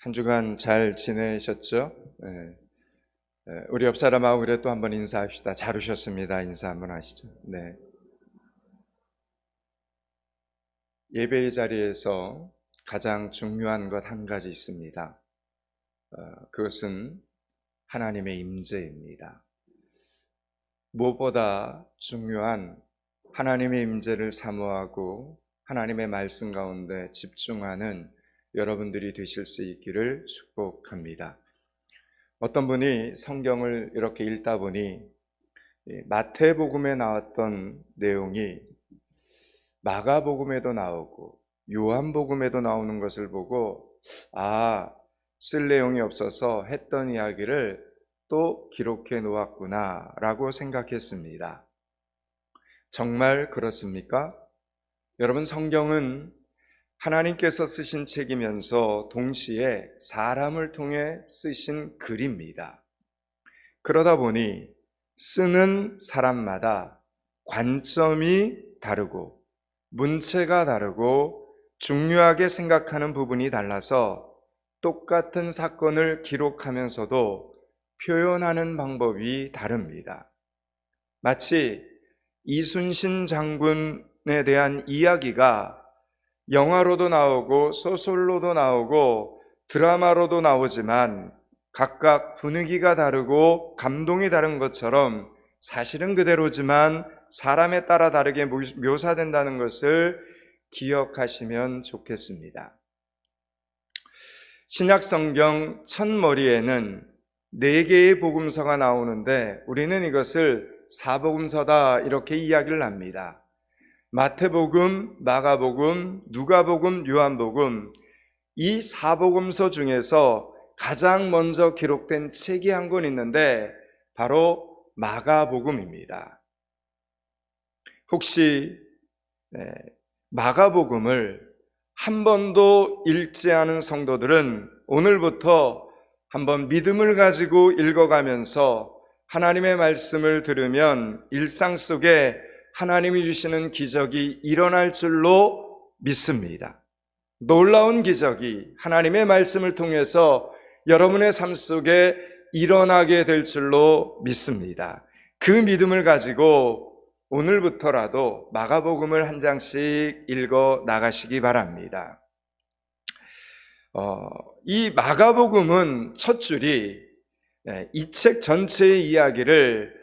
한 주간 잘 지내셨죠? 네. 우리 옆 사람하고 그래 또 한번 인사합시다. 잘 오셨습니다. 인사 한번 하시죠. 네. 예배의 자리에서 가장 중요한 것 한 가지 있습니다. 그것은 하나님의 임재입니다. 무엇보다 중요한 하나님의 임재를 사모하고 하나님의 말씀 가운데 집중하는 여러분들이 되실 수 있기를 축복합니다. 어떤 분이 성경을 이렇게 읽다 보니 마태복음에 나왔던 내용이 마가복음에도 나오고 요한복음에도 나오는 것을 보고 쓸 내용이 없어서 했던 이야기를 또 기록해 놓았구나 라고 생각했습니다. 정말 그렇습니까? 여러분, 성경은 하나님께서 쓰신 책이면서 동시에 사람을 통해 쓰신 글입니다. 그러다 보니 쓰는 사람마다 관점이 다르고 문체가 다르고 중요하게 생각하는 부분이 달라서 똑같은 사건을 기록하면서도 표현하는 방법이 다릅니다. 마치 이순신 장군에 대한 이야기가 영화로도 나오고 소설로도 나오고 드라마로도 나오지만 각각 분위기가 다르고 감동이 다른 것처럼 사실은 그대로지만 사람에 따라 다르게 묘사된다는 것을 기억하시면 좋겠습니다. 신약 성경 첫머리에는 4개의 복음서가 나오는데 우리는 이것을 사복음서다 이렇게 이야기를 합니다. 마태복음, 마가복음, 누가복음, 요한복음, 이 사복음서 중에서 가장 먼저 기록된 책이 한 권 있는데 바로 마가복음입니다. 혹시 마가복음을 한 번도 읽지 않은 성도들은 오늘부터 한번 믿음을 가지고 읽어가면서 하나님의 말씀을 들으면 일상 속에 하나님이 주시는 기적이 일어날 줄로 믿습니다. 놀라운 기적이 하나님의 말씀을 통해서 여러분의 삶 속에 일어나게 될 줄로 믿습니다. 그 믿음을 가지고 오늘부터라도 마가복음을 한 장씩 읽어 나가시기 바랍니다. 이 마가복음은 첫 줄이 이 책 전체의 이야기를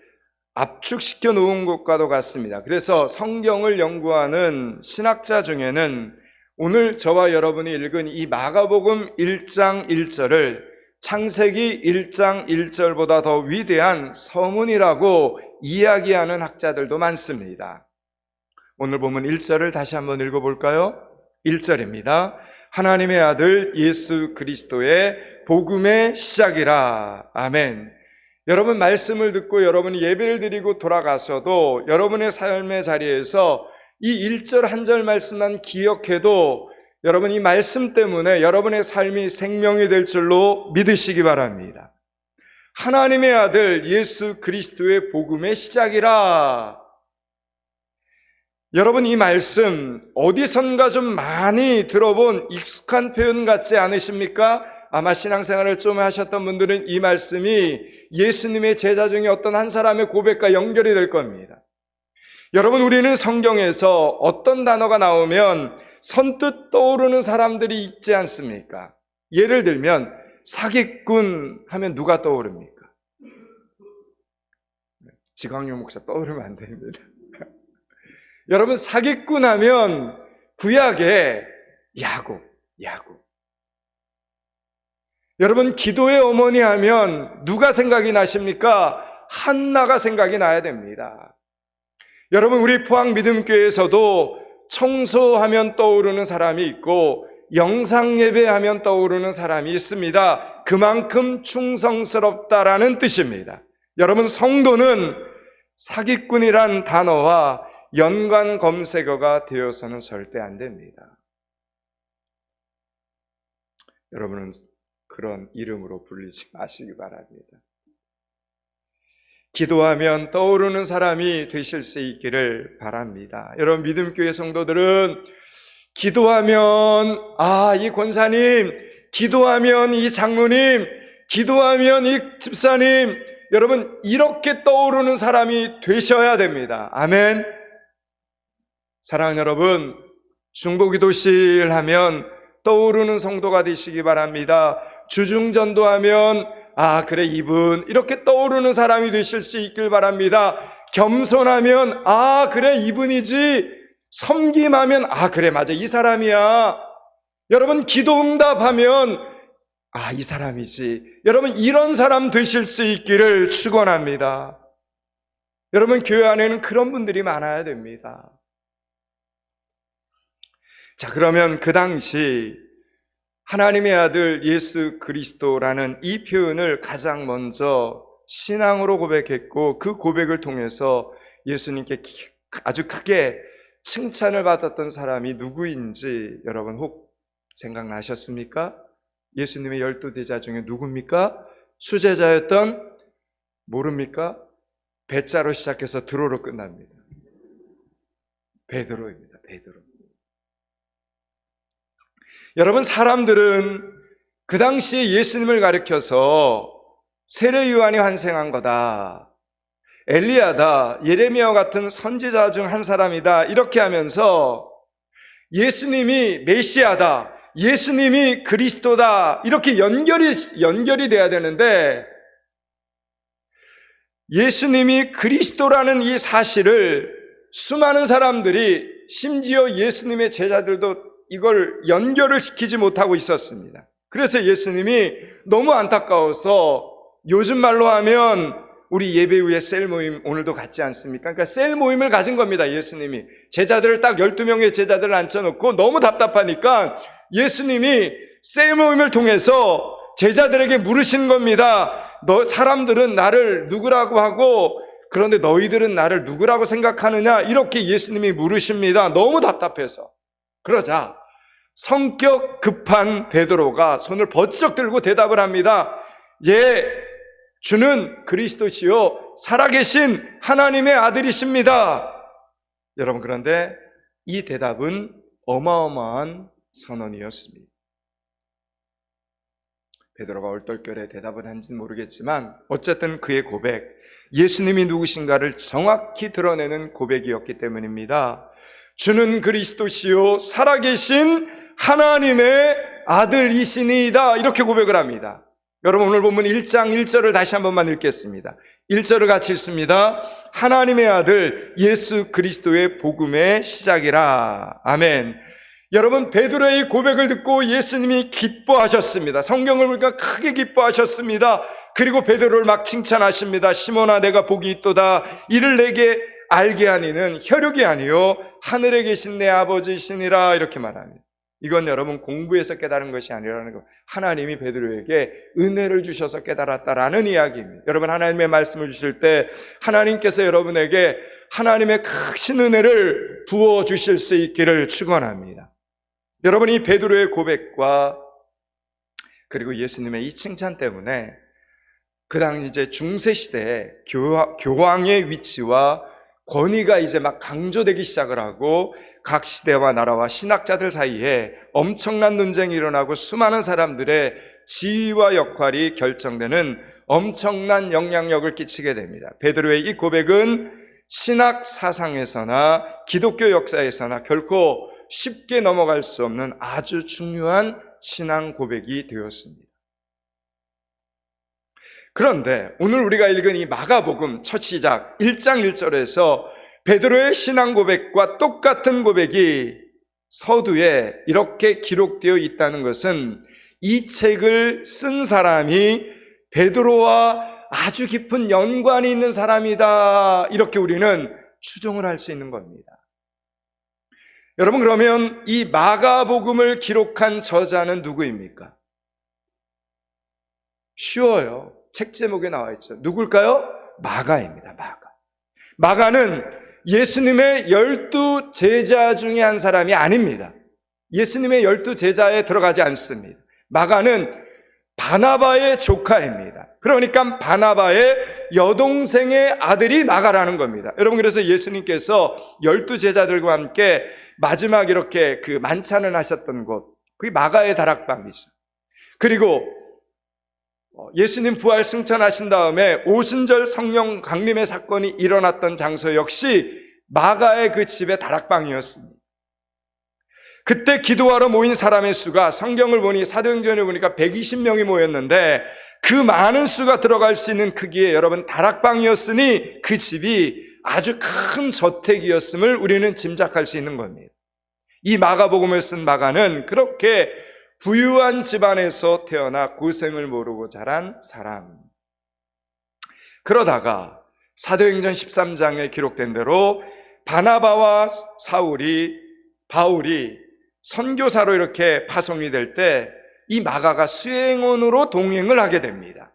압축시켜 놓은 것과도 같습니다. 그래서 성경을 연구하는 신학자 중에는 오늘 저와 여러분이 읽은 이 마가복음 1장 1절을 창세기 1장 1절보다 더 위대한 서문이라고 이야기하는 학자들도 많습니다. 오늘 보면 1절을 다시 한번 읽어볼까요? 1절입니다. 하나님의 아들 예수 그리스도의 복음의 시작이라. 아멘. 여러분, 말씀을 듣고 여러분이 예배를 드리고 돌아가셔도 여러분의 삶의 자리에서 이 1절 한 절 말씀만 기억해도 여러분 이 말씀 때문에 여러분의 삶이 생명이 될 줄로 믿으시기 바랍니다. 하나님의 아들 예수 그리스도의 복음의 시작이라. 여러분, 이 말씀 어디선가 좀 많이 들어본 익숙한 표현 같지 않으십니까? 아마 신앙생활을 좀 하셨던 분들은 이 말씀이 예수님의 제자 중에 어떤 한 사람의 고백과 연결이 될 겁니다. 여러분, 우리는 성경에서 어떤 단어가 나오면 선뜻 떠오르는 사람들이 있지 않습니까? 예를 들면 사기꾼 하면 누가 떠오릅니까? 지광용 목사 떠오르면 안 됩니다. 여러분, 사기꾼 하면 구약의 야곱. 여러분, 기도의 어머니 하면 누가 생각이 나십니까? 한나가 생각이 나야 됩니다. 여러분, 우리 포항 믿음교회에서도 청소하면 떠오르는 사람이 있고 영상예배하면 떠오르는 사람이 있습니다. 그만큼 충성스럽다라는 뜻입니다. 여러분, 성도는 사기꾼이란 단어와 연관 검색어가 되어서는 절대 안 됩니다. 여러분은 그런 이름으로 불리지 마시기 바랍니다. 기도하면 떠오르는 사람이 되실 수 있기를 바랍니다. 여러분, 믿음교회 성도들은 기도하면 이 권사님 기도하면 이 장로님, 기도하면 이 집사님, 여러분 이렇게 떠오르는 사람이 되셔야 됩니다. 아멘. 사랑하는 여러분, 중보기도실 하면 떠오르는 성도가 되시기 바랍니다. 주중전도하면 그래 이분, 이렇게 떠오르는 사람이 되실 수 있길 바랍니다. 겸손하면 그래 이분이지. 섬김하면 그래 맞아 이 사람이야. 여러분 기도응답하면 이 사람이지. 여러분 이런 사람 되실 수 있기를 축원합니다. 여러분 교회 안에는 그런 분들이 많아야 됩니다. 자, 그러면 그 당시 하나님의 아들 예수 그리스도라는 이 표현을 가장 먼저 신앙으로 고백했고, 그 고백을 통해서 예수님께 아주 크게 칭찬을 받았던 사람이 누구인지 여러분 혹 생각나셨습니까? 예수님의 12제자 중에 누굽니까? 수제자였던, 모릅니까? 배자로 시작해서 드로로 끝납니다. 베드로입니다. 베드로. 여러분, 사람들은 그 당시에 예수님을 가리켜서 세례 요한이 환생한 거다, 엘리야다, 예레미야 같은 선지자 중 한 사람이다, 이렇게 하면서 예수님이 메시아다, 예수님이 그리스도다, 이렇게 연결이 돼야 되는데, 예수님이 그리스도라는 이 사실을 수많은 사람들이, 심지어 예수님의 제자들도 이걸 연결을 시키지 못하고 있었습니다. 그래서 예수님이 너무 안타까워서, 요즘 말로 하면 우리 예배 후에 셀 모임 오늘도 갖지 않습니까? 그러니까 셀 모임을 가진 겁니다. 예수님이 제자들을 딱 12명의 제자들을 앉혀놓고 너무 답답하니까 예수님이 셀 모임을 통해서 제자들에게 물으신 겁니다. 사람들은 나를 누구라고 하고, 그런데 너희들은 나를 누구라고 생각하느냐, 이렇게 예수님이 물으십니다. 너무 답답해서. 그러자 성격 급한 베드로가 손을 번쩍 들고 대답을 합니다. 예, 주는 그리스도시요 살아계신 하나님의 아들이십니다. 여러분, 그런데 이 대답은 어마어마한 선언이었습니다. 베드로가 얼떨결에 대답을 한지는 모르겠지만 어쨌든 그의 고백, 예수님이 누구신가를 정확히 드러내는 고백이었기 때문입니다. 주는 그리스도시요 살아계신 하나님의 아들이시니이다, 이렇게 고백을 합니다. 여러분, 오늘 본문 1장 1절을 다시 한 번만 읽겠습니다. 1절을 같이 읽습니다. 하나님의 아들 예수 그리스도의 복음의 시작이라. 아멘. 여러분, 베드로의 고백을 듣고 예수님이 기뻐하셨습니다. 성경을 보니까 크게 기뻐하셨습니다. 그리고 베드로를 막 칭찬하십니다. 시몬아, 내가 복이 있도다. 이를 내게 알게 하니는 혈육이 아니요 하늘에 계신 내 아버지시니라, 이렇게 말합니다. 이건 여러분 공부해서 깨달은 것이 아니라는 거, 하나님이 베드로에게 은혜를 주셔서 깨달았다라는 이야기입니다. 여러분, 하나님의 말씀을 주실 때 하나님께서 여러분에게 하나님의 크신 은혜를 부어주실 수 있기를 축원합니다. 여러분, 이 베드로의 고백과 그리고 예수님의 이 칭찬 때문에 그 당시 이제 중세시대에 교황의 위치와 권위가 이제 막 강조되기 시작을 하고, 각 시대와 나라와 신학자들 사이에 엄청난 논쟁이 일어나고 수많은 사람들의 지위와 역할이 결정되는 엄청난 영향력을 끼치게 됩니다. 베드로의 이 고백은 신학 사상에서나 기독교 역사에서나 결코 쉽게 넘어갈 수 없는 아주 중요한 신앙 고백이 되었습니다. 그런데 오늘 우리가 읽은 이 마가복음 첫 시작 1장 1절에서 베드로의 신앙 고백과 똑같은 고백이 서두에 이렇게 기록되어 있다는 것은 이 책을 쓴 사람이 베드로와 아주 깊은 연관이 있는 사람이다, 이렇게 우리는 추정을 할 수 있는 겁니다. 여러분, 그러면 이 마가복음을 기록한 저자는 누구입니까? 쉬워요. 책 제목에 나와 있죠. 누굴까요? 마가입니다. 마가는 예수님의 12제자 중에 한 사람이 아닙니다. 예수님의 12제자에 들어가지 않습니다. 마가는 바나바의 조카입니다. 그러니까 바나바의 여동생의 아들이 마가라는 겁니다. 여러분, 그래서 예수님께서 12제자들과 함께 마지막 이렇게 그 만찬을 하셨던 곳, 그게 마가의 다락방이죠. 그리고 예수님 부활 승천하신 다음에 오순절 성령 강림의 사건이 일어났던 장소 역시 마가의 그 집의 다락방이었습니다. 그때 기도하러 모인 사람의 수가 성경을 보니 사도행전을 보니까 120명이 모였는데 그 많은 수가 들어갈 수 있는 크기의 여러분 다락방이었으니 그 집이 아주 큰 저택이었음을 우리는 짐작할 수 있는 겁니다. 이 마가복음을 쓴 마가는 그렇게 부유한 집안에서 태어나 고생을 모르고 자란 사람. 그러다가 사도행전 13장에 기록된 대로 바나바와 바울이 선교사로 이렇게 파송이 될 때 이 마가가 수행원으로 동행을 하게 됩니다.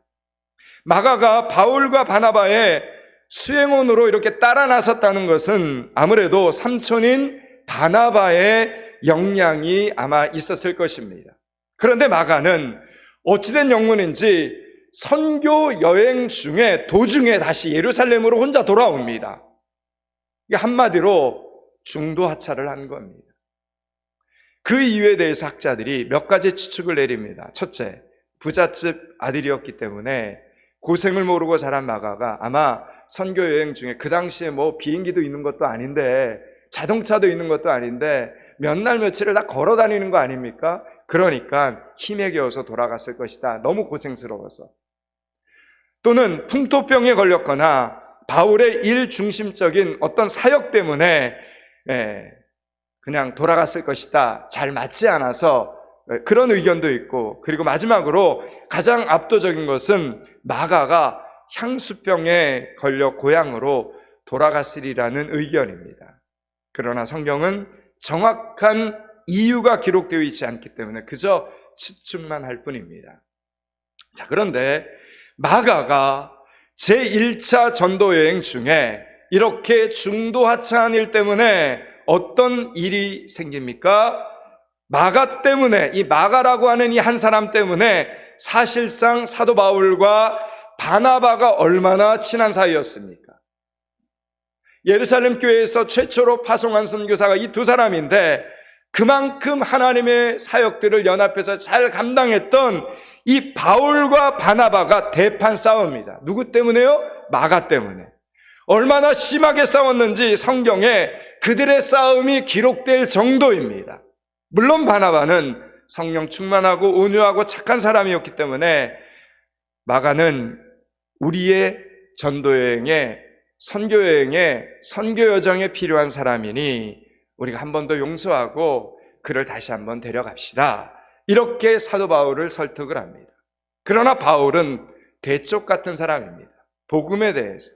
마가가 바울과 바나바의 수행원으로 이렇게 따라 나섰다는 것은 아무래도 삼촌인 바나바의 역량이 아마 있었을 것입니다. 그런데 마가는 어찌된 영문인지 선교 여행 중에 도중에 다시 예루살렘으로 혼자 돌아옵니다. 한마디로 중도 하차를 한 겁니다. 그 이유에 대해서 학자들이 몇 가지 추측을 내립니다. 첫째, 부잣집 아들이었기 때문에 고생을 모르고 자란 마가가 아마 선교 여행 중에 그 당시에 뭐 비행기도 있는 것도 아닌데 자동차도 있는 것도 아닌데 몇 날 며칠을 다 걸어 다니는 거 아닙니까? 그러니까 힘에 겨워서 돌아갔을 것이다. 너무 고생스러워서. 또는 풍토병에 걸렸거나 바울의 일 중심적인 어떤 사역 때문에 그냥 돌아갔을 것이다. 잘 맞지 않아서 그런 의견도 있고, 그리고 마지막으로 가장 압도적인 것은 마가가 향수병에 걸려 고향으로 돌아갔으리라는 의견입니다. 그러나 성경은 정확한 이유가 기록되어 있지 않기 때문에 그저 추측만 할 뿐입니다. 자, 그런데 마가가 제1차 전도 여행 중에 이렇게 중도 하차한 일 때문에 어떤 일이 생깁니까? 마가 때문에, 이 마가라고 하는 이 한 사람 때문에 사실상 사도 바울과 바나바가 얼마나 친한 사이였습니까? 예루살렘 교회에서 최초로 파송한 선교사가 이 두 사람인데 그만큼 하나님의 사역들을 연합해서 잘 감당했던 이 바울과 바나바가 대판 싸웁니다. 누구 때문에요? 마가 때문에. 얼마나 심하게 싸웠는지 성경에 그들의 싸움이 기록될 정도입니다. 물론 바나바는 성령 충만하고 온유하고 착한 사람이었기 때문에 마가는 우리의 전도여행에, 선교여행에, 선교여정에 필요한 사람이니 우리가 한 번 더 용서하고 그를 다시 한번 데려갑시다. 이렇게 사도 바울을 설득을 합니다. 그러나 바울은 대쪽 같은 사람입니다. 복음에 대해서.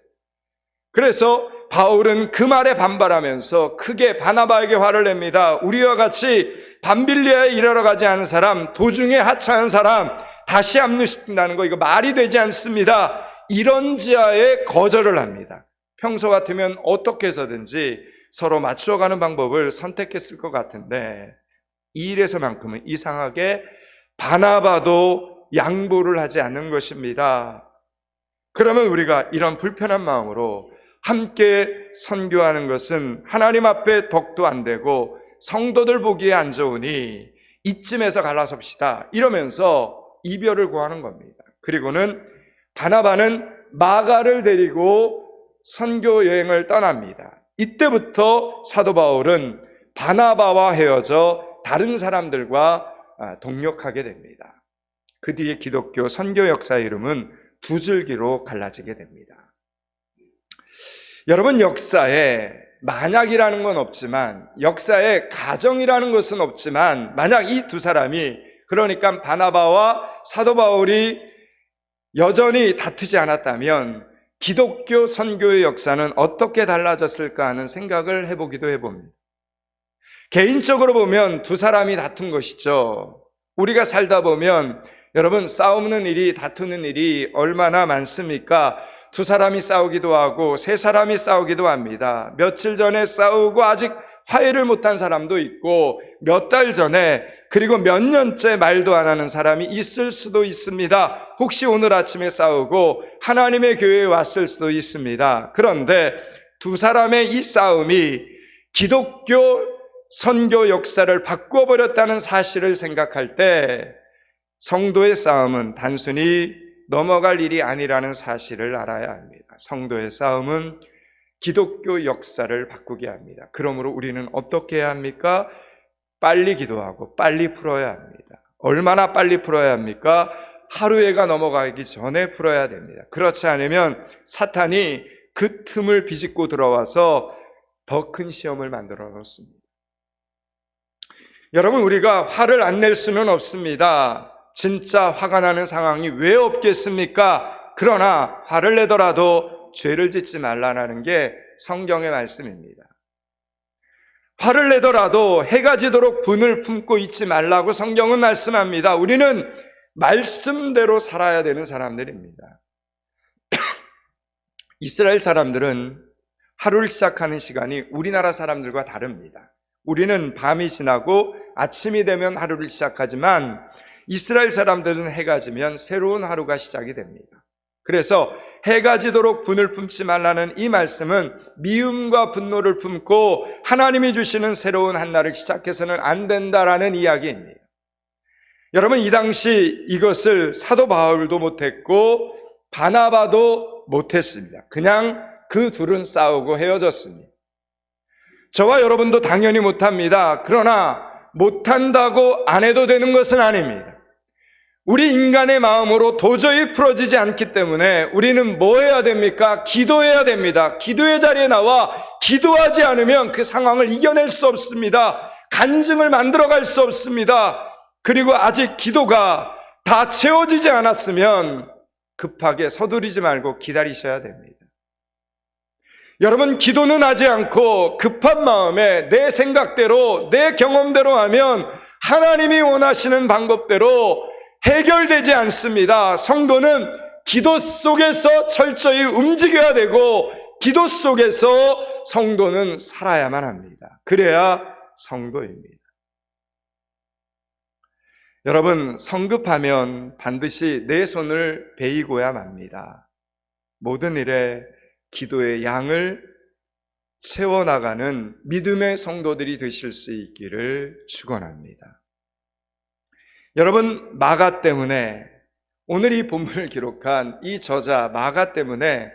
그래서 바울은 그 말에 반발하면서 크게 바나바에게 화를 냅니다. 우리와 같이 밤빌리아에 이르러 가지 않은 사람, 도중에 하차한 사람 다시 합류시킨다는 거 이거 말이 되지 않습니다. 이런 지하에 거절을 합니다. 평소 같으면 어떻게 해서든지 서로 맞추어가는 방법을 선택했을 것 같은데 이 일에서만큼은 이상하게 바나바도 양보를 하지 않는 것입니다. 그러면 우리가 이런 불편한 마음으로 함께 선교하는 것은 하나님 앞에 덕도 안 되고 성도들 보기에 안 좋으니 이쯤에서 갈라섭시다. 이러면서 이별을 고하는 겁니다. 그리고는 바나바는 마가를 데리고 선교 여행을 떠납니다. 이때부터 사도 바울은 바나바와 헤어져 다른 사람들과 동력하게 됩니다. 그 뒤에 기독교 선교 역사의 이름은 두 줄기로 갈라지게 됩니다. 여러분, 역사에 만약이라는 건 없지만, 역사에 가정이라는 것은 없지만, 만약 이 두 사람이, 그러니까 바나바와 사도 바울이 여전히 다투지 않았다면 기독교 선교의 역사는 어떻게 달라졌을까 하는 생각을 해보기도 해봅니다. 개인적으로 보면 두 사람이 다툰 것이죠. 우리가 살다 보면 여러분, 싸우는 일이, 다투는 일이 얼마나 많습니까? 두 사람이 싸우기도 하고 세 사람이 싸우기도 합니다. 며칠 전에 싸우고 아직 화해를 못한 사람도 있고 몇 달 전에, 그리고 몇 년째 말도 안 하는 사람이 있을 수도 있습니다. 혹시 오늘 아침에 싸우고 하나님의 교회에 왔을 수도 있습니다. 그런데 두 사람의 이 싸움이 기독교 선교 역사를 바꿔버렸다는 사실을 생각할 때 성도의 싸움은 단순히 넘어갈 일이 아니라는 사실을 알아야 합니다. 성도의 싸움은 기독교 역사를 바꾸게 합니다. 그러므로 우리는 어떻게 해야 합니까? 빨리 기도하고 빨리 풀어야 합니다. 얼마나 빨리 풀어야 합니까? 하루해가 넘어가기 전에 풀어야 됩니다. 그렇지 않으면 사탄이 그 틈을 비집고 들어와서 더 큰 시험을 만들어 놓습니다. 여러분, 우리가 화를 안 낼 수는 없습니다. 진짜 화가 나는 상황이 왜 없겠습니까? 그러나 화를 내더라도 죄를 짓지 말라는 게 성경의 말씀입니다. 화를 내더라도 해가 지도록 분을 품고 있지 말라고 성경은 말씀합니다. 우리는 말씀대로 살아야 되는 사람들입니다. 이스라엘 사람들은 하루를 시작하는 시간이 우리나라 사람들과 다릅니다. 우리는 밤이 지나고 아침이 되면 하루를 시작하지만 이스라엘 사람들은 해가 지면 새로운 하루가 시작이 됩니다. 그래서 해가 지도록 분을 품지 말라는 이 말씀은 미움과 분노를 품고 하나님이 주시는 새로운 한날을 시작해서는 안 된다라는 이야기입니다. 여러분, 이 당시 이것을 사도 바울도 못했고 바나바도 못했습니다. 그냥 그 둘은 싸우고 헤어졌습니다. 저와 여러분도 당연히 못합니다. 그러나 못한다고 안 해도 되는 것은 아닙니다. 우리 인간의 마음으로 도저히 풀어지지 않기 때문에 우리는 뭐 해야 됩니까? 기도해야 됩니다. 기도의 자리에 나와 기도하지 않으면 그 상황을 이겨낼 수 없습니다. 간증을 만들어갈 수 없습니다. 그리고 아직 기도가 다 채워지지 않았으면 급하게 서두르지 말고 기다리셔야 됩니다. 여러분, 기도는 하지 않고 급한 마음에 내 생각대로 내 경험대로 하면 하나님이 원하시는 방법대로 해결되지 않습니다. 성도는 기도 속에서 철저히 움직여야 되고 기도 속에서 성도는 살아야만 합니다. 그래야 성도입니다. 여러분, 성급하면 반드시 내 손을 베이고야 맙니다. 모든 일에 기도의 양을 채워나가는 믿음의 성도들이 되실 수 있기를 축원합니다. 여러분, 마가 때문에, 오늘 이 본문을 기록한 이 저자 마가 때문에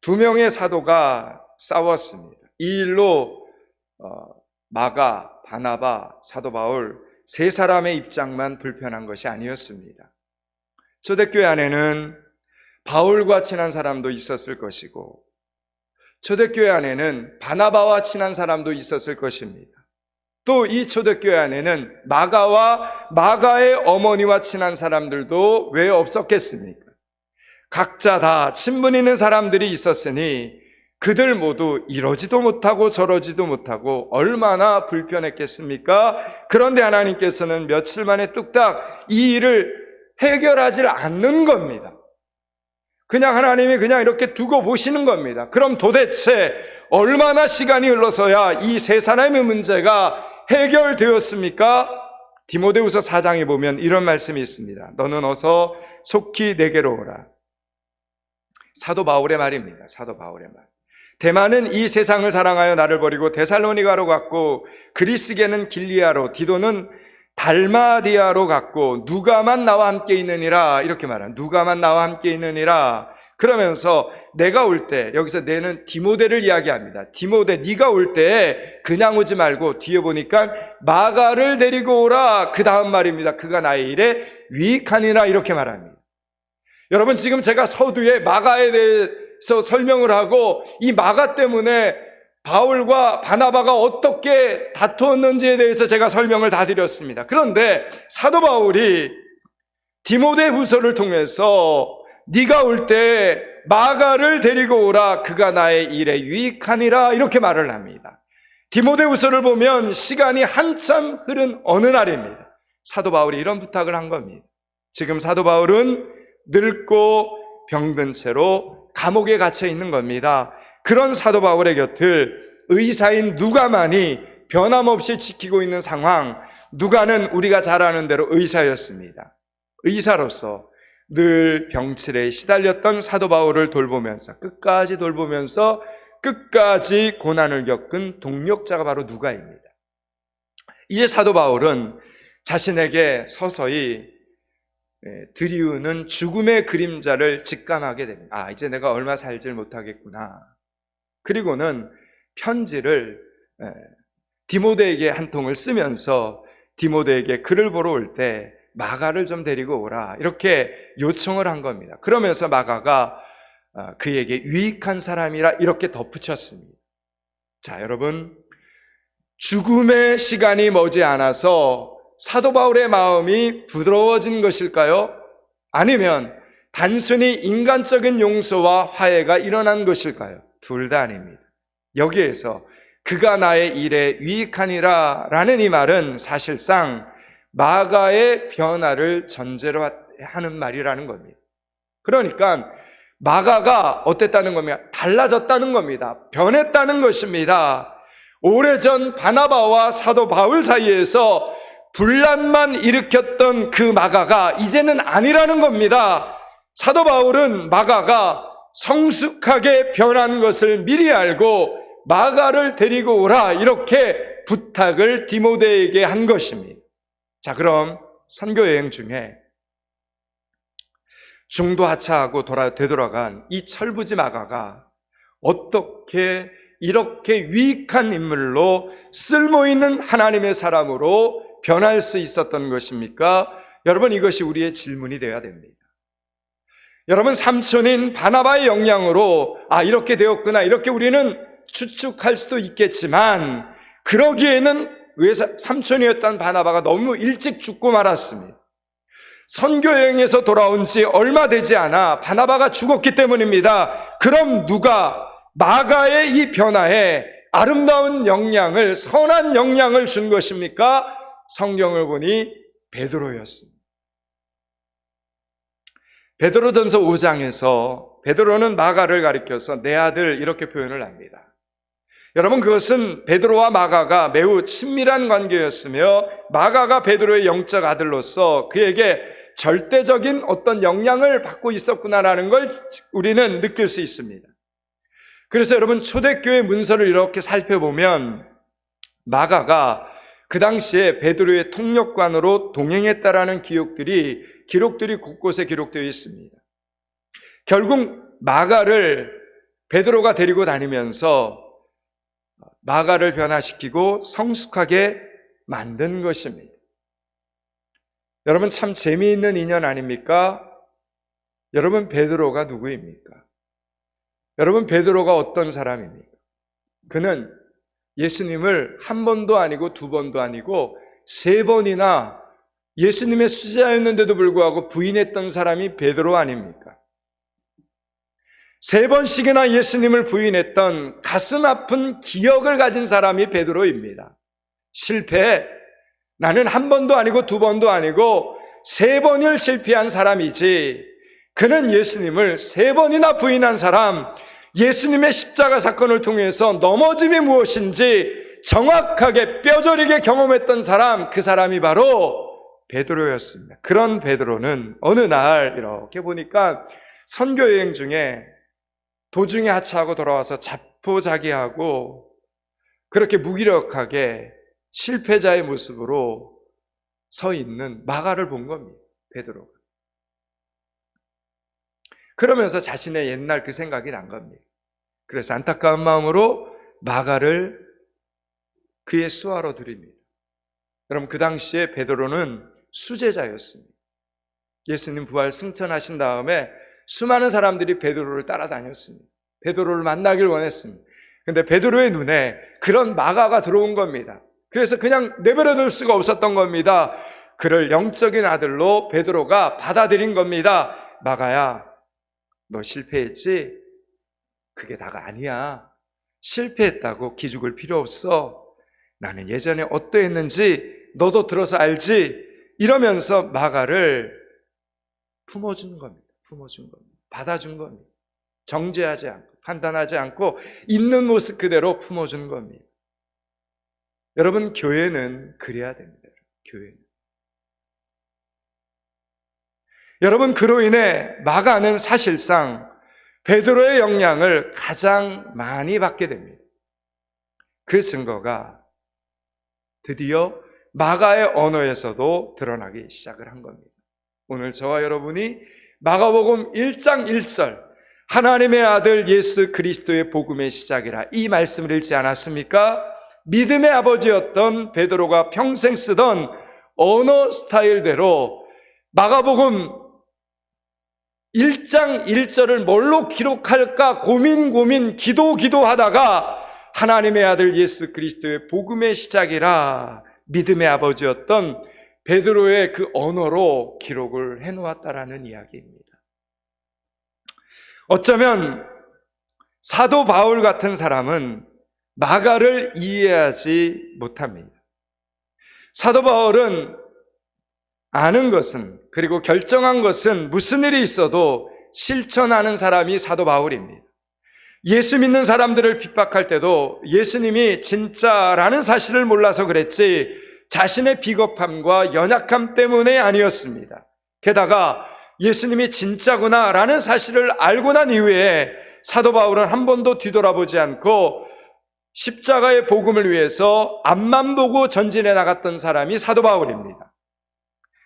두 명의 사도가 싸웠습니다. 이 일로 마가, 바나바, 사도 바울 세 사람의 입장만 불편한 것이 아니었습니다. 초대교회 안에는 바울과 친한 사람도 있었을 것이고 초대교회 안에는 바나바와 친한 사람도 있었을 것입니다. 또 이 초대교회 안에는 마가와 마가의 어머니와 친한 사람들도 왜 없었겠습니까? 각자 다 친분 있는 사람들이 있었으니 그들 모두 이러지도 못하고 저러지도 못하고 얼마나 불편했겠습니까? 그런데 하나님께서는 며칠 만에 뚝딱 이 일을 해결하지 않는 겁니다. 그냥 하나님이 그냥 이렇게 두고 보시는 겁니다. 그럼 도대체 얼마나 시간이 흘러서야 이 세 사람의 문제가 해결되었습니까? 디모데후서 4장에 보면 이런 말씀이 있습니다. 너는 어서 속히 내게로 오라. 사도 바울의 말입니다. 사도 바울의 말. 데마는 이 세상을 사랑하여 나를 버리고 데살로니가로 갔고 그리스게는 길리아로 디도는 달마디아로 갔고 누가만 나와 함께 있느니라. 이렇게 말한 누가만 나와 함께 있느니라. 그러면서 내가 올 때, 여기서 내는 디모데를 이야기합니다. 디모데, 네가 올 때 그냥 오지 말고 뒤에 보니까 마가를 데리고 오라. 그 다음 말입니다. 그가 나의 일에 유익하니라. 이렇게 말합니다. 여러분, 지금 제가 서두에 마가에 대해서 설명을 하고 이 마가 때문에 바울과 바나바가 어떻게 다투었는지에 대해서 제가 설명을 다 드렸습니다. 그런데 사도 바울이 디모데 후서를 통해서 네가 올 때 마가를 데리고 오라. 그가 나의 일에 유익하니라. 이렇게 말을 합니다. 디모데 후서를 보면 시간이 한참 흐른 어느 날입니다. 사도 바울이 이런 부탁을 한 겁니다. 지금 사도 바울은 늙고 병든 채로 감옥에 갇혀 있는 겁니다. 그런 사도 바울의 곁을 의사인 누가만이 변함없이 지키고 있는 상황. 누가는 우리가 잘 아는 대로 의사였습니다. 의사로서 늘 병치레에 시달렸던 사도 바울을 돌보면서 끝까지 고난을 겪은 동력자가 바로 누가입니다. 이제 사도 바울은 자신에게 서서히 드리우는 죽음의 그림자를 직감하게 됩니다. 이제 내가 얼마 살질 못하겠구나. 그리고는 편지를 디모데에게 한 통을 쓰면서 디모데에게 글을 보러 올 때 마가를 좀 데리고 오라, 이렇게 요청을 한 겁니다. 그러면서 마가가 그에게 유익한 사람이라 이렇게 덧붙였습니다. 자, 여러분, 죽음의 시간이 머지않아서 사도 바울의 마음이 부드러워진 것일까요? 아니면 단순히 인간적인 용서와 화해가 일어난 것일까요? 둘 다 아닙니다. 여기에서 그가 나의 일에 유익하니라 라는 이 말은 사실상 마가의 변화를 전제로 하는 말이라는 겁니다. 그러니까 마가가 어땠다는 겁니까? 달라졌다는 겁니다. 변했다는 것입니다. 오래전 바나바와 사도 바울 사이에서 분란만 일으켰던 그 마가가 이제는 아니라는 겁니다. 사도 바울은 마가가 성숙하게 변한 것을 미리 알고 마가를 데리고 오라, 이렇게 부탁을 디모데에게 한 것입니다. 자, 그럼 선교 여행 중에 중도 하차하고 되돌아간 이 철부지 마가가 어떻게 이렇게 유익한 인물로 쓸모있는 하나님의 사람으로 변할 수 있었던 것입니까? 여러분, 이것이 우리의 질문이 되어야 됩니다. 여러분, 삼촌인 바나바의 영향으로 이렇게 되었구나, 이렇게 우리는 추측할 수도 있겠지만, 그러기에는 왜 삼촌이었던 바나바가 너무 일찍 죽고 말았습니다. 선교여행에서 돌아온 지 얼마 되지 않아 바나바가 죽었기 때문입니다. 그럼 누가 마가의 이 변화에 아름다운 영향을, 선한 영향을 준 것입니까? 성경을 보니 베드로였습니다. 베드로전서 5장에서 베드로는 마가를 가리켜서 내 아들, 이렇게 표현을 합니다. 여러분, 그것은 베드로와 마가가 매우 친밀한 관계였으며 마가가 베드로의 영적 아들로서 그에게 절대적인 어떤 영향을 받고 있었구나라는 걸 우리는 느낄 수 있습니다. 그래서 여러분, 초대교회 문서를 이렇게 살펴보면 마가가 그 당시에 베드로의 통역관으로 동행했다라는 기록들이 곳곳에 기록되어 있습니다. 결국 마가를 베드로가 데리고 다니면서 마가를 변화시키고 성숙하게 만든 것입니다. 여러분, 참 재미있는 인연 아닙니까? 여러분, 베드로가 누구입니까? 여러분, 베드로가 어떤 사람입니까? 그는 예수님을 한 번도 아니고 두 번도 아니고 세 번이나 예수님의 수제자였는데도 불구하고 부인했던 사람이 베드로 아닙니까? 세 번씩이나 예수님을 부인했던 가슴 아픈 기억을 가진 사람이 베드로입니다. 실패, 나는 한 번도 아니고 두 번도 아니고 세 번을 실패한 사람이지, 그는 예수님을 세 번이나 부인한 사람, 예수님의 십자가 사건을 통해서 넘어짐이 무엇인지 정확하게 뼈저리게 경험했던 사람, 그 사람이 바로 베드로였습니다. 그런 베드로는 어느 날 이렇게 보니까 선교여행 중에 도중에 하차하고 돌아와서 자포자기하고 그렇게 무기력하게 실패자의 모습으로 서 있는 마가를 본 겁니다. 베드로가. 그러면서 자신의 옛날 그 생각이 난 겁니다. 그래서 안타까운 마음으로 마가를 그의 수하로 드립니다. 여러분, 그 당시에 베드로는 수제자였습니다. 예수님 부활 승천하신 다음에 수많은 사람들이 베드로를 따라다녔습니다. 베드로를 만나길 원했습니다. 그런데 베드로의 눈에 그런 마가가 들어온 겁니다. 그래서 그냥 내버려둘 수가 없었던 겁니다. 그를 영적인 아들로 베드로가 받아들인 겁니다. 마가야, 너 실패했지? 그게 다가 아니야. 실패했다고 기죽을 필요 없어. 나는 예전에 어떠했는지 너도 들어서 알지? 이러면서 마가를 품어준 겁니다. 품어준 겁니다. 받아준 겁니다. 정죄하지 않고 판단하지 않고 있는 모습 그대로 품어준 겁니다. 여러분, 교회는 그래야 됩니다. 교회는. 여러분, 그로 인해 마가는 사실상 베드로의 영향을 가장 많이 받게 됩니다. 그 증거가 드디어 마가의 언어에서도 드러나기 시작을 한 겁니다. 오늘 저와 여러분이 마가복음 1장 1절 하나님의 아들 예수 그리스도의 복음의 시작이라 이 말씀을 읽지 않았습니까? 믿음의 아버지였던 베드로가 평생 쓰던 언어 스타일대로 마가복음 1장 1절을 뭘로 기록할까 고민 기도하다가 하나님의 아들 예수 그리스도의 복음의 시작이라 믿음의 아버지였던 베드로의 그 언어로 기록을 해놓았다라는 이야기입니다. 어쩌면 사도 바울 같은 사람은 마가를 이해하지 못합니다. 사도 바울은 아는 것은, 그리고 결정한 것은 무슨 일이 있어도 실천하는 사람이 사도 바울입니다. 예수 믿는 사람들을 핍박할 때도 예수님이 진짜라는 사실을 몰라서 그랬지 자신의 비겁함과 연약함 때문에 아니었습니다. 게다가 예수님이 진짜구나라는 사실을 알고 난 이후에 사도 바울은 한 번도 뒤돌아보지 않고 십자가의 복음을 위해서 앞만 보고 전진해 나갔던 사람이 사도 바울입니다.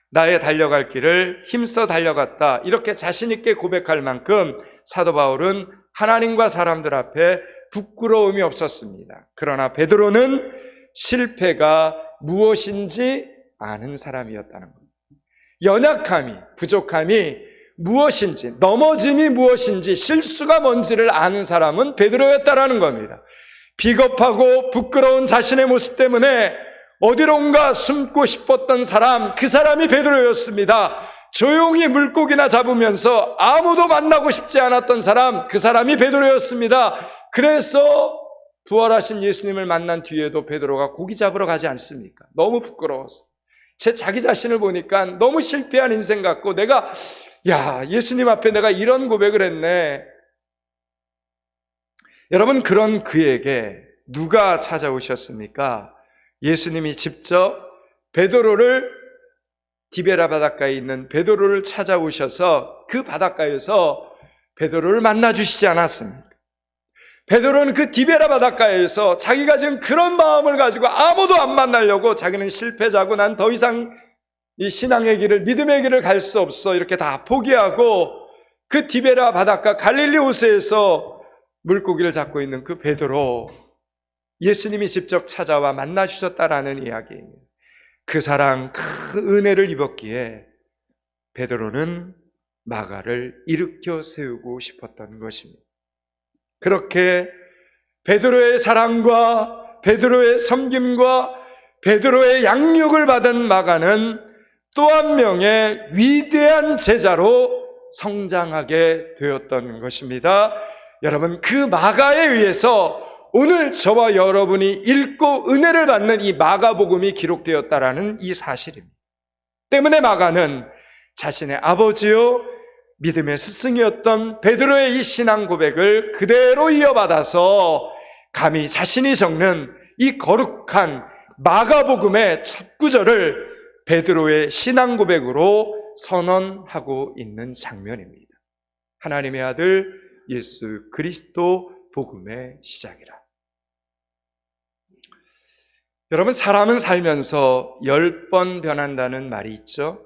나의 달려갈 길을 힘써 달려갔다, 이렇게 자신 있게 고백할 만큼 사도 바울은 하나님과 사람들 앞에 부끄러움이 없었습니다. 그러나 베드로는 실패가 무엇인지 아는 사람이었다는 겁니다. 연약함이, 부족함이 무엇인지, 넘어짐이 무엇인지, 실수가 뭔지를 아는 사람은 베드로였다라는 겁니다. 비겁하고 부끄러운 자신의 모습 때문에 어디론가 숨고 싶었던 사람, 그 사람이 베드로였습니다. 조용히 물고기나 잡으면서 아무도 만나고 싶지 않았던 사람, 그 사람이 베드로였습니다. 그래서 부활하신 예수님을 만난 뒤에도 베드로가 고기 잡으러 가지 않습니까? 너무 부끄러워서. 자기 자신을 보니까 너무 실패한 인생 같고, 예수님 앞에 내가 이런 고백을 했네. 여러분, 그런 그에게 누가 찾아오셨습니까? 예수님이 직접 디베라 바닷가에 있는 베드로를 찾아오셔서 그 바닷가에서 베드로를 만나주시지 않았습니까? 베드로는 그 디베라 바닷가에서 자기가 지금 그런 마음을 가지고 아무도 안 만나려고, 자기는 실패자고 난 더 이상 이 신앙의 길을, 믿음의 길을 갈 수 없어, 이렇게 다 포기하고 그 디베라 바닷가 갈릴리 호수에서 물고기를 잡고 있는 그 베드로, 예수님이 직접 찾아와 만나주셨다라는 이야기입니다. 그 사랑, 그 은혜를 입었기에 베드로는 마가를 일으켜 세우고 싶었던 것입니다. 그렇게 베드로의 사랑과 베드로의 섬김과 베드로의 양육을 받은 마가는 또 한 명의 위대한 제자로 성장하게 되었던 것입니다. 여러분, 그 마가에 의해서 오늘 저와 여러분이 읽고 은혜를 받는 이 마가복음이 기록되었다라는 이 사실입니다. 때문에 마가는 자신의 아버지요 믿음의 스승이었던 베드로의 이 신앙 고백을 그대로 이어받아서 감히 자신이 적는 이 거룩한 마가복음의 첫 구절을 베드로의 신앙 고백으로 선언하고 있는 장면입니다. 하나님의 아들 예수 그리스도 복음의 시작이라. 여러분, 사람은 살면서 10번 변한다는 말이 있죠.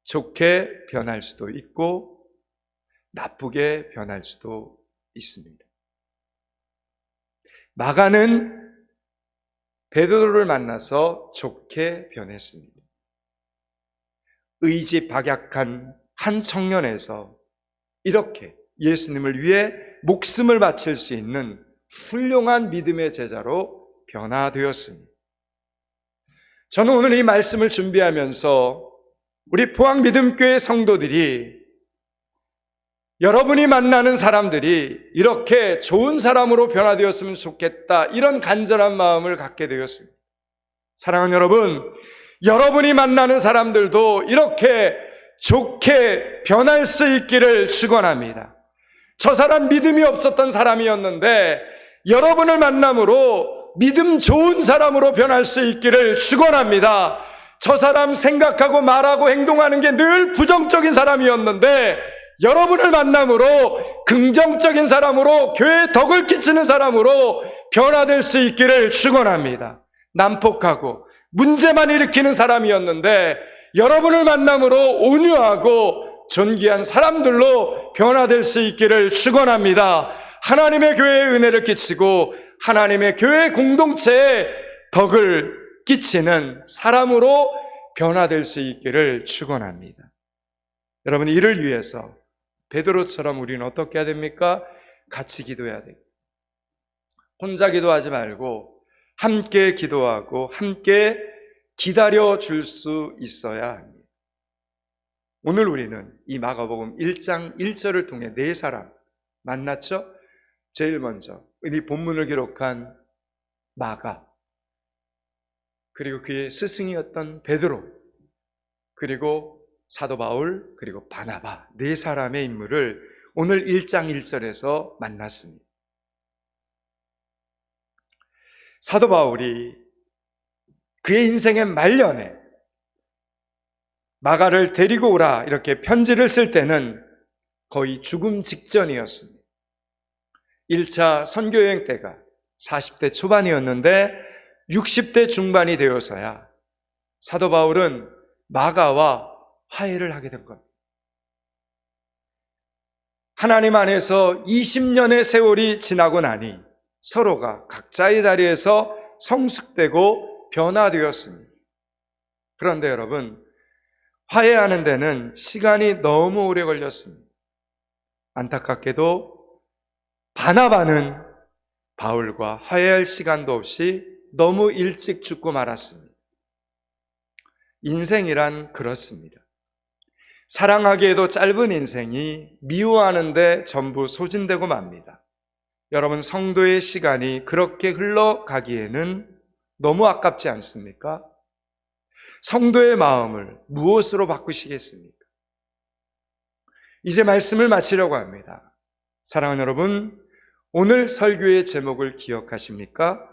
좋게 변할 수도 있고 나쁘게 변할 수도 있습니다. 마가는 베드로를 만나서 좋게 변했습니다. 의지박약한 한 청년에서 이렇게 예수님을 위해 목숨을 바칠 수 있는 훌륭한 믿음의 제자로 변화되었습니다. 저는 오늘 이 말씀을 준비하면서 우리 포항믿음교회 성도들이, 여러분이 만나는 사람들이 이렇게 좋은 사람으로 변화되었으면 좋겠다, 이런 간절한 마음을 갖게 되었습니다. 사랑하는 여러분, 여러분이 만나는 사람들도 이렇게 좋게 변할 수 있기를 축원합니다. 저 사람 믿음이 없었던 사람이었는데 여러분을 만남으로 믿음 좋은 사람으로 변할 수 있기를 축원합니다. 저 사람 생각하고 말하고 행동하는 게 늘 부정적인 사람이었는데 여러분을 만남으로 긍정적인 사람으로, 교회에 덕을 끼치는 사람으로 변화될 수 있기를 축원합니다. 난폭하고 문제만 일으키는 사람이었는데 여러분을 만남으로 온유하고 존귀한 사람들로 변화될 수 있기를 축원합니다. 하나님의 교회에 은혜를 끼치고 하나님의 교회 공동체에 덕을 끼치는 사람으로 변화될 수 있기를 축원합니다. 여러분, 이를 위해서 베드로처럼 우리는 어떻게 해야 됩니까? 같이 기도해야 됩니다. 혼자 기도하지 말고 함께 기도하고 함께 기다려 줄 수 있어야 합니다. 오늘 우리는 이 마가복음 1장 1절을 통해 네 사람 만났죠? 제일 먼저 이 본문을 기록한 마가, 그리고 그의 스승이었던 베드로, 그리고 사도 바울, 그리고 바나바, 네 사람의 인물을 오늘 1장 1절에서 만났습니다. 사도 바울이 그의 인생의 말년에 마가를 데리고 오라 이렇게 편지를 쓸 때는 거의 죽음 직전이었습니다. 1차 선교여행 때가 40대 초반이었는데 60대 중반이 되어서야 사도 바울은 마가와 화해를 하게 된 겁니다. 하나님 안에서 20년의 세월이 지나고 나니 서로가 각자의 자리에서 성숙되고 변화되었습니다. 그런데 여러분, 화해하는 데는 시간이 너무 오래 걸렸습니다. 안타깝게도 바나바는 바울과 화해할 시간도 없이 너무 일찍 죽고 말았습니다. 인생이란 그렇습니다. 사랑하기에도 짧은 인생이 미워하는데 전부 소진되고 맙니다. 여러분, 성도의 시간이 그렇게 흘러가기에는 너무 아깝지 않습니까? 성도의 마음을 무엇으로 바꾸시겠습니까? 이제 말씀을 마치려고 합니다. 사랑하는 여러분, 오늘 설교의 제목을 기억하십니까?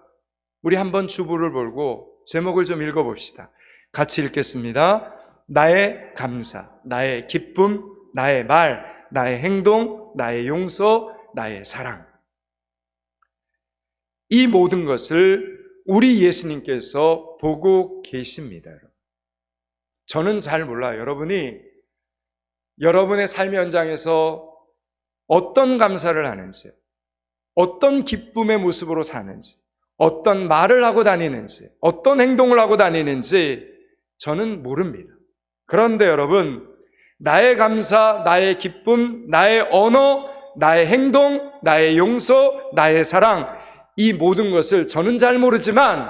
우리 한번 주보를 보고 제목을 좀 읽어봅시다. 같이 읽겠습니다. 나의 감사, 나의 기쁨, 나의 말, 나의 행동, 나의 용서, 나의 사랑. 이 모든 것을 우리 예수님께서 보고 계십니다. 저는 잘 몰라요. 여러분이 여러분의 삶의 현장에서 어떤 감사를 하는지, 어떤 기쁨의 모습으로 사는지, 어떤 말을 하고 다니는지, 어떤 행동을 하고 다니는지 저는 모릅니다. 그런데 여러분, 나의 감사, 나의 기쁨, 나의 언어, 나의 행동, 나의 용서, 나의 사랑, 이 모든 것을 저는 잘 모르지만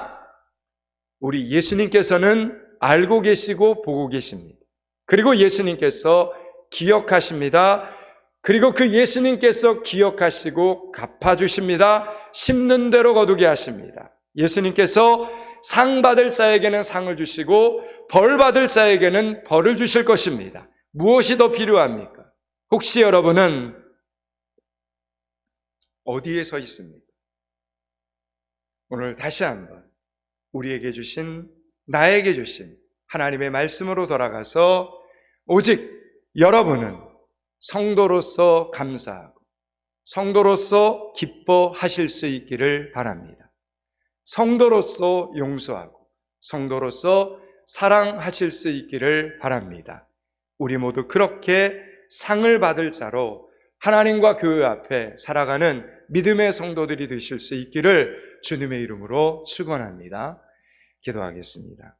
우리 예수님께서는 알고 계시고 보고 계십니다. 그리고 예수님께서 기억하십니다. 그리고 그 예수님께서 기억하시고 갚아주십니다. 심는 대로 거두게 하십니다. 예수님께서 상 받을 자에게는 상을 주시고 벌 받을 자에게는 벌을 주실 것입니다. 무엇이 더 필요합니까? 혹시 여러분은 어디에 서 있습니까? 오늘 다시 한번 우리에게 주신, 나에게 주신 하나님의 말씀으로 돌아가서 오직 여러분은 성도로서 감사하고 성도로서 기뻐하실 수 있기를 바랍니다. 성도로서 용서하고 성도로서 사랑하실 수 있기를 바랍니다. 우리 모두 그렇게 상을 받을 자로 하나님과 교회 앞에 살아가는 믿음의 성도들이 되실 수 있기를 주님의 이름으로 축원합니다. 기도하겠습니다.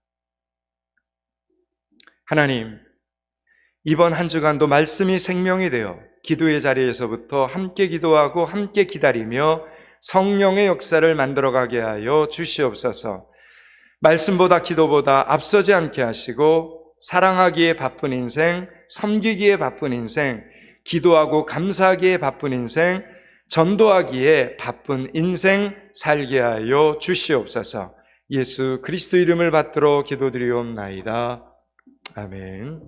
하나님, 이번 한 주간도 말씀이 생명이 되어 기도의 자리에서부터 함께 기도하고 함께 기다리며 성령의 역사를 만들어가게 하여 주시옵소서. 말씀보다 기도보다 앞서지 않게 하시고 사랑하기에 바쁜 인생, 섬기기에 바쁜 인생, 기도하고 감사하기에 바쁜 인생, 전도하기에 바쁜 인생 살게 하여 주시옵소서. 예수 그리스도 이름을 받들어 기도드리옵나이다. 아멘.